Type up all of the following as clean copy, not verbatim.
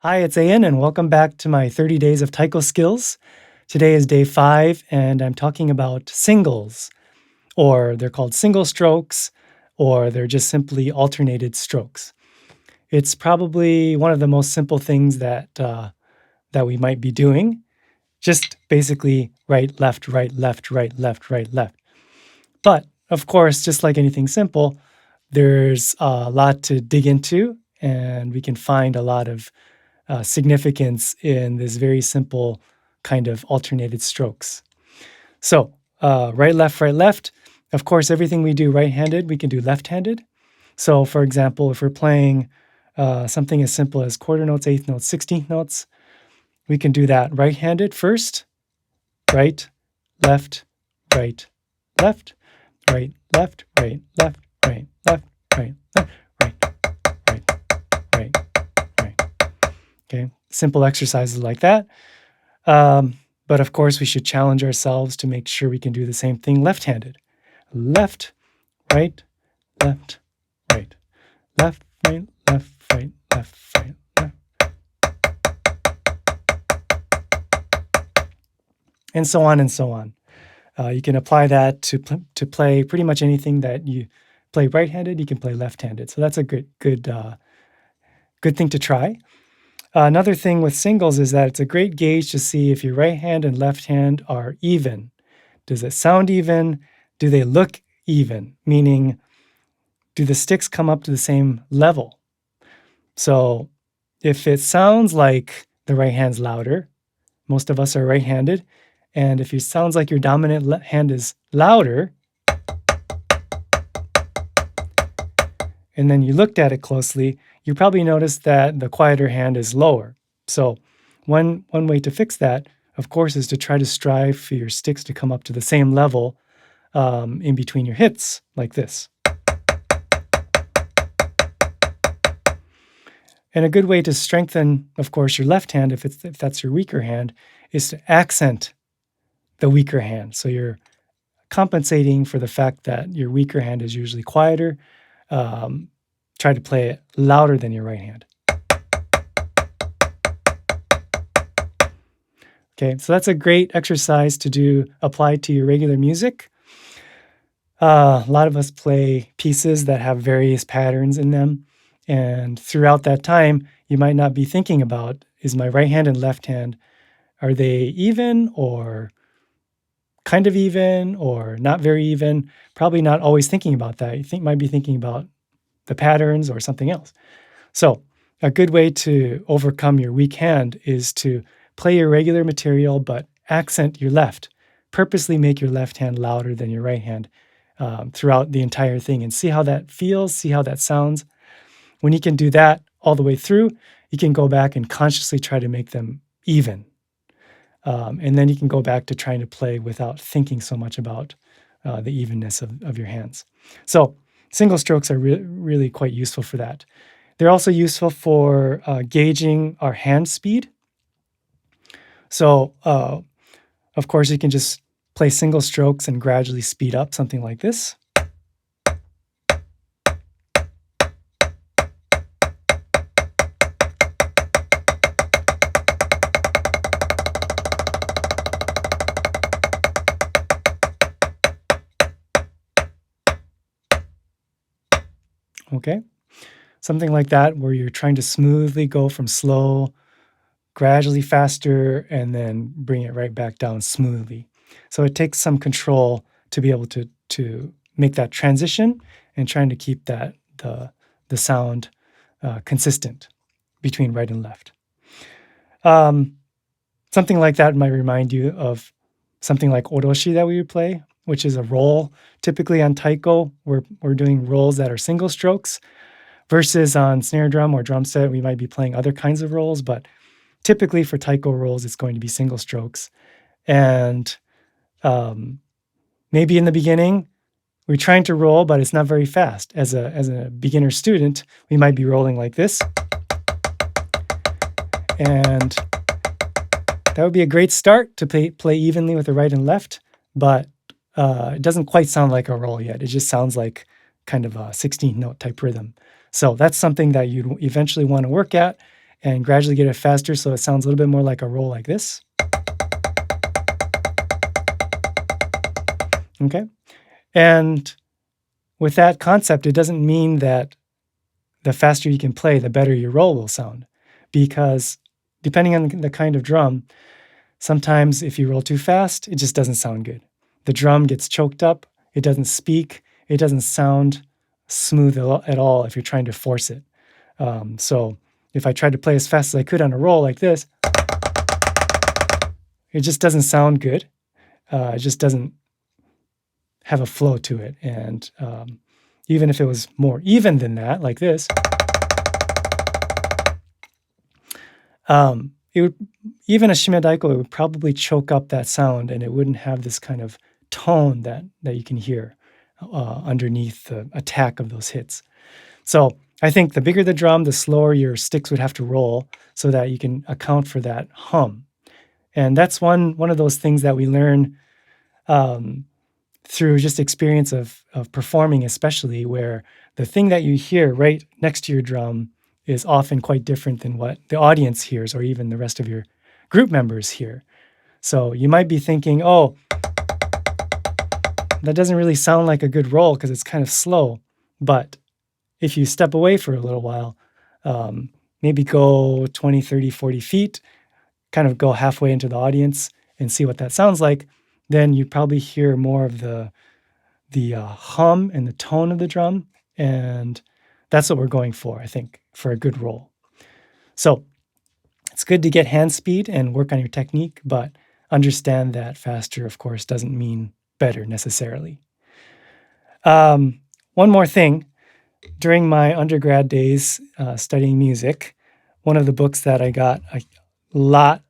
Hi, it's Ian, and welcome back to my 30 Days of Taiko Skills. Today is day 5, and I'm talking about singles, or they're called single strokes, or they're just simply alternated strokes. It's probably one of the most simple things that we might be doing, just basically right, left, right, left, right, left, right, left. But of course, just like anything simple, there's a lot to dig into, and we can find a lot of significance in this very simple kind of alternated strokes. So, right, left, right, left. Of course, everything we do right handed, we can do left handed. So, for example, if we're playing something as simple as quarter notes, eighth notes, 16th notes, we can do that right handed first, right, left, right, left, right, left, right, left, right, left, right, left, right, right, right, right. Okay, simple exercises like that. But of course, we should challenge ourselves to make sure we can do the same thing left-handed. Left, right, left, right, left, right, left, right, left, right, left. And so on and so on. You can apply that to play pretty much anything that you play right-handed, you can play left-handed. So that's a good thing to try. Another thing with singles is that it's a great gauge to see if your right hand and left hand are even. Does it sound even? Do they look even? Meaning, do the sticks come up to the same level? So if it sounds like the right hand's louder, most of us are right-handed, and if it sounds like your dominant hand is louder, and then you looked at it closely, you probably noticed that the quieter hand is lower. So one way to fix that, of course, is to try to strive for your sticks to come up to the same level in between your hits, like this. And a good way to strengthen, of course, your left hand, if that's your weaker hand, is to accent the weaker hand. So you're compensating for the fact that your weaker hand is usually quieter. Try to play it louder than your right hand. Okay, so that's a great exercise to do applied to your regular music. A lot of us play pieces that have various patterns in them. And throughout that time, you might not be thinking about, is my right hand and left hand, are they even or kind of even or not very even? Probably not always thinking about that. You might be thinking about the patterns or something else. So a good way to overcome your weak hand is to play your regular material, but accent your left. Purposely make your left hand louder than your right hand throughout the entire thing and see how that feels, see how that sounds. When you can do that all the way through, you can go back and consciously try to make them even. And then you can go back to trying to play without thinking so much about the evenness of your hands. So single strokes are really quite useful for that. They're also useful for gauging our hand speed. So, of course, you can just play single strokes and gradually speed up, something like this. Okay, something like that where you're trying to smoothly go from slow, gradually faster, and then bring it right back down smoothly. So it takes some control to be able to make that transition and trying to keep the sound consistent between right and left. Something like that might remind you of something like oroshi that we would play, which is a roll. Typically on taiko, we're doing rolls that are single strokes, versus on snare drum or drum set, we might be playing other kinds of rolls, but typically for taiko rolls, it's going to be single strokes. And maybe in the beginning, we're trying to roll, but it's not very fast. As a beginner student, we might be rolling like this. And that would be a great start to play evenly with the right and left, but it doesn't quite sound like a roll yet. It just sounds like kind of a 16th note type rhythm. So that's something that you eventually want to work at and gradually get it faster so it sounds a little bit more like a roll like this. Okay. And with that concept, it doesn't mean that the faster you can play, the better your roll will sound. Because depending on the kind of drum, sometimes if you roll too fast, it just doesn't sound good. The drum gets choked up, it doesn't speak, it doesn't sound smooth at all if you're trying to force it. So if I tried to play as fast as I could on a roll like this, it just doesn't sound good. It just doesn't have a flow to it. And even if it was more even than that, like this, it would, even a shimadaiko, it would probably choke up that sound, and it wouldn't have this kind of tone that you can hear underneath the attack of those hits. So I think the bigger the drum, the slower your sticks would have to roll so that you can account for that hum. And that's one of those things that we learn through just experience of performing, especially, where the thing that you hear right next to your drum is often quite different than what the audience hears or even the rest of your group members hear. So you might be thinking, oh, that doesn't really sound like a good roll because it's kind of slow. But if you step away for a little while, maybe go 20, 30, 40 feet, kind of go halfway into the audience and see what that sounds like, then you probably hear more of the hum and the tone of the drum. And that's what we're going for, I think, for a good roll. So it's good to get hand speed and work on your technique, but understand that faster, of course, doesn't mean better necessarily. One more thing. During my undergrad days studying music, one of the books that I got a lot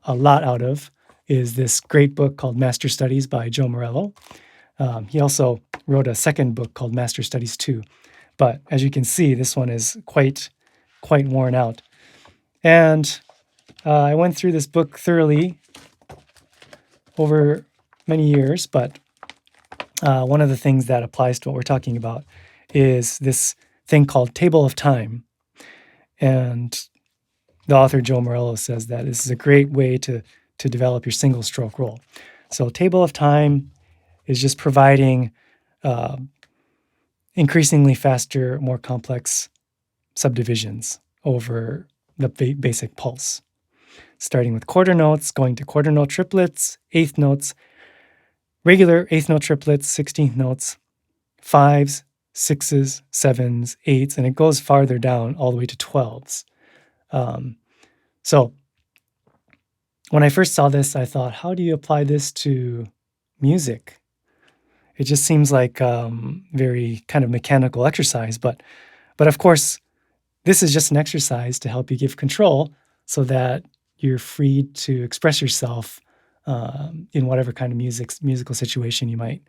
out of is this great book called Master Studies by Joe Morello. He also wrote a second book called Master Studies 2. But as you can see, this one is quite worn out. And I went through this book thoroughly over many years, but one of the things that applies to what we're talking about is this thing called Table of Time. And the author, Joe Morello, says that this is a great way to develop your single stroke roll. So Table of Time is just providing increasingly faster, more complex subdivisions over the basic pulse, starting with quarter notes, going to quarter note triplets, eighth notes, regular eighth note triplets, 16th notes, fives, sixes, sevens, eights, and it goes farther down all the way to 12s. So when I first saw this, I thought, how do you apply this to music? It just seems like very kind of mechanical exercise, but of course, this is just an exercise to help you give control so that you're free to express yourself in whatever kind of musical situation you might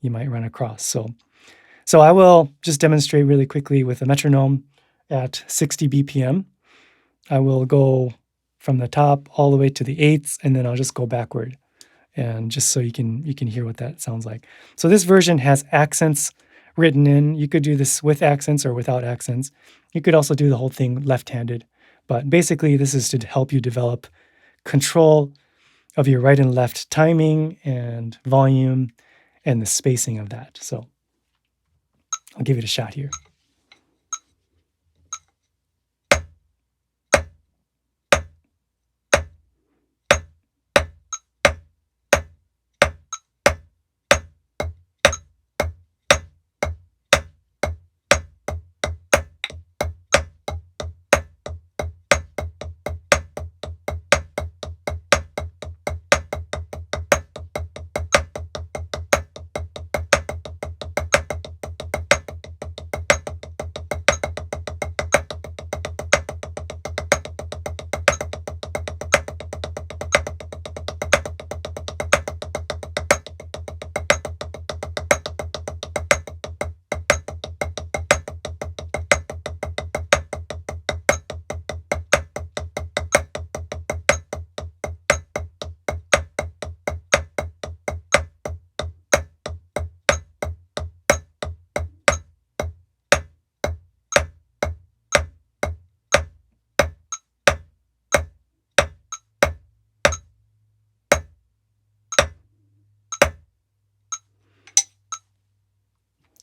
run across. So I will just demonstrate really quickly with a metronome at 60 BPM. I will go from the top all the way to the eighths, and then I'll just go backward, and just so you can hear what that sounds like. So this version has accents written in. You could do this with accents or without accents. You could also do the whole thing left-handed. But basically, this is to help you develop control of your right and left timing and volume and the spacing of that. So I'll give it a shot here.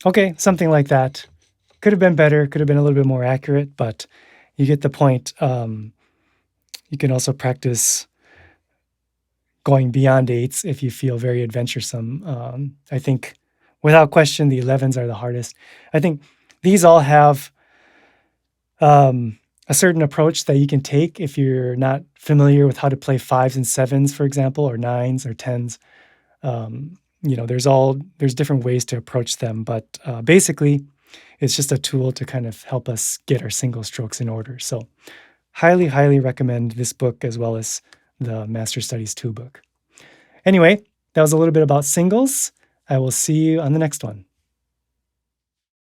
Okay, something like that. Could have been better, could have been a little bit more accurate, but you get the point. You can also practice going beyond eights if you feel very adventuresome. I think without question, the 11s are the hardest. I think these all have a certain approach that you can take if you're not familiar with how to play fives and sevens, for example, or nines or tens. There's different ways to approach them, but basically, it's just a tool to kind of help us get our single strokes in order. So, highly, highly recommend this book as well as the Master Studies 2 book. Anyway, that was a little bit about singles. I will see you on the next one.